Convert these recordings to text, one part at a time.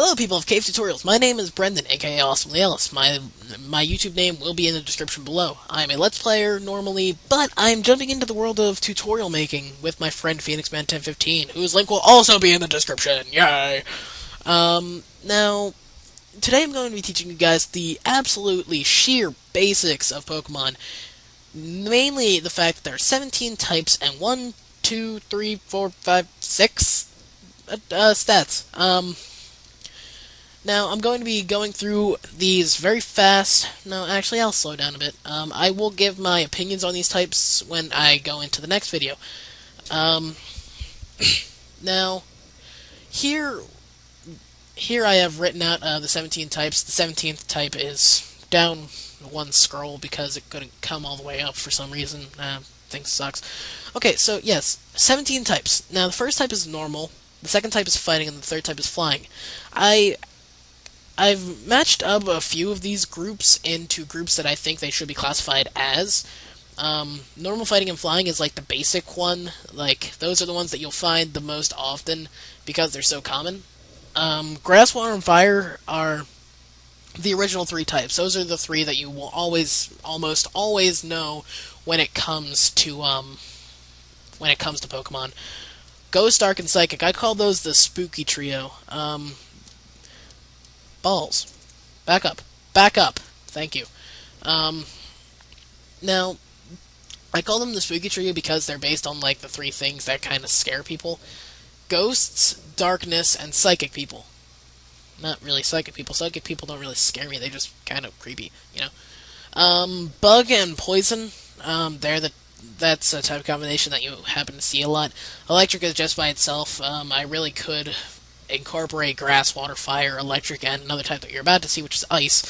Hello, people of Cave Tutorials. My name is Brendan, aka awsmlyellis. My YouTube name will be in the description below. I'm a Let's Player normally, but I'm jumping into the world of tutorial making with my friend PhoenixMan1015, whose link will also be in the description. Yay! Now, today I'm going to be teaching you guys the absolutely sheer basics of Pokemon. Mainly the fact that there are 17 types and 1, 2, 3, 4, 5, 6 stats. Now, I'm going to be going through these very fast. No, actually, I'll slow down a bit. I will give my opinions on these types when I go into the next video. Now, here I have written out the 17 types. The 17th type is down one scroll because it couldn't come all the way up for some reason. Things sucks. Okay, so yes, 17 types. Now, the first type is normal, the second type is fighting, and the third type is flying. I've matched up a few of these groups into groups that I think they should be classified as. Normal, fighting, and flying is like the basic one. Like, those are the ones that you'll find the most often because they're so common. Grass, water, and fire are the original three types. Those are the three that you will almost always know when it comes to Pokemon. Ghost, Dark, and Psychic. I call those the spooky trio. Balls. Back up. Back up. Thank you. Now, I call them the spooky trio because they're based on, like, the three things that kind of scare people. Ghosts, darkness, and psychic people. Not really psychic people. Psychic people don't really scare me. They're just kind of creepy, you know? Bug and poison. That's a type of combination that you happen to see a lot. Electric is just by itself. I really could incorporate grass, water, fire, electric, and another type that you're about to see, which is ice.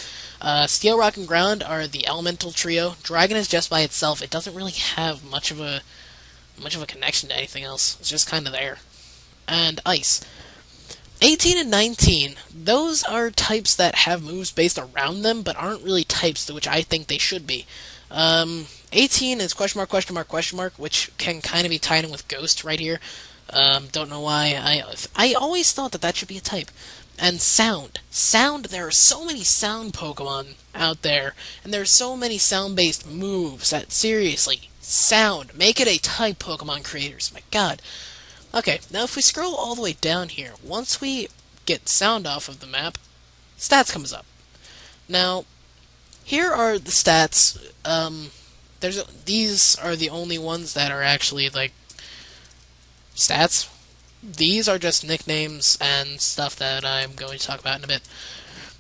Steel, rock, and ground are the elemental trio. Dragon is just by itself. It doesn't really have much of a connection to anything else. It's just kind of there. And ice. 18 and 19, those are types that have moves based around them, but aren't really types, which I think they should be. 18 is question mark, question mark, question mark, which can kind of be tied in with Ghost right here. Don't know why. I always thought that should be a type. And sound. Sound, there are so many sound Pokemon out there, and there are so many sound-based moves that, seriously, sound. Make it a type, Pokemon creators. My god. Okay, now if we scroll all the way down here, once we get sound off of the map, stats comes up. Now, here are the stats. These are the only ones that are actually, like, stats. These are just nicknames and stuff that I'm going to talk about in a bit.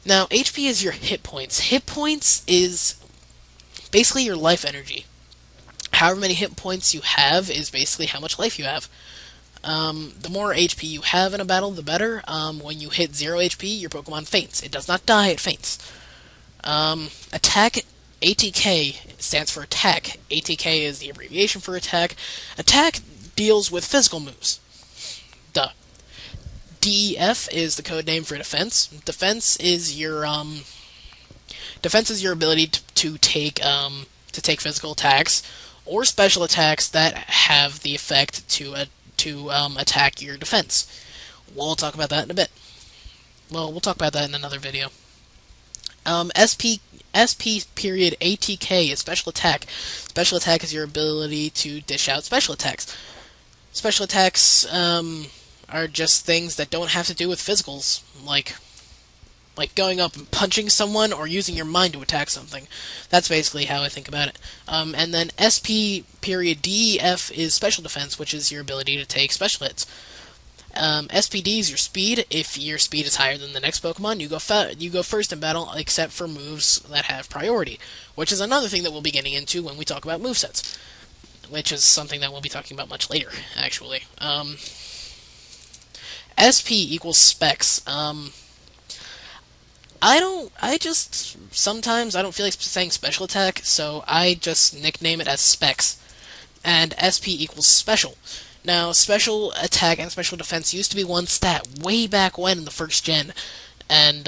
Now, HP is your hit points. Hit points is basically your life energy. However many hit points you have is basically how much life you have. The more HP you have in a battle, the better. When you hit 0 HP, your Pokemon faints. It does not die, it faints. Attack, ATK stands for attack. ATK is the abbreviation for attack. Attack deals with physical moves. Duh. DEF is the code name for defense. Defense is your ability to take physical attacks or special attacks that have the effect to attack your defense. We'll talk about that in a bit. Well, we'll talk about that in another video. SP period ATK is special attack. Special attack is your ability to dish out special attacks. Special attacks are just things that don't have to do with physicals, like going up and punching someone or using your mind to attack something. That's basically how I think about it. And then SP period DEF is special defense, which is your ability to take special hits. SPD is your speed. If your speed is higher than the next Pokemon, you go first in battle, except for moves that have priority, which is another thing that we'll be getting into when we talk about movesets, which is something that we'll be talking about much later, actually. SP equals specs. Sometimes I don't feel like saying special attack, so I just nickname it as specs. And SP equals special. Now, special attack and special defense used to be one stat way back when in the first gen, and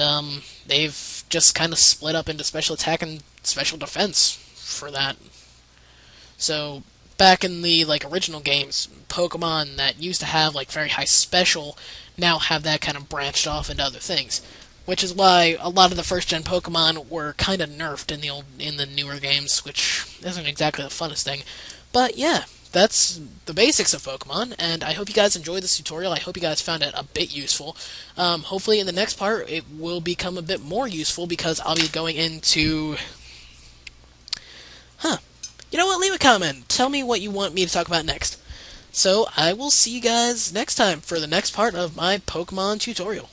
they've just kind of split up into special attack and special defense for that. So, back in the original games, Pokemon that used to have very high special now have that kind of branched off into other things. Which is why a lot of the first gen Pokemon were kind of nerfed in the newer games, which isn't exactly the funnest thing. But yeah, that's the basics of Pokemon, and I hope you guys enjoyed this tutorial. I hope you guys found it a bit useful. Hopefully in the next part it will become a bit more useful because I'll be going into... You know what? Leave a comment. Tell me what you want me to talk about next. So I will see you guys next time for the next part of my Pokemon tutorial.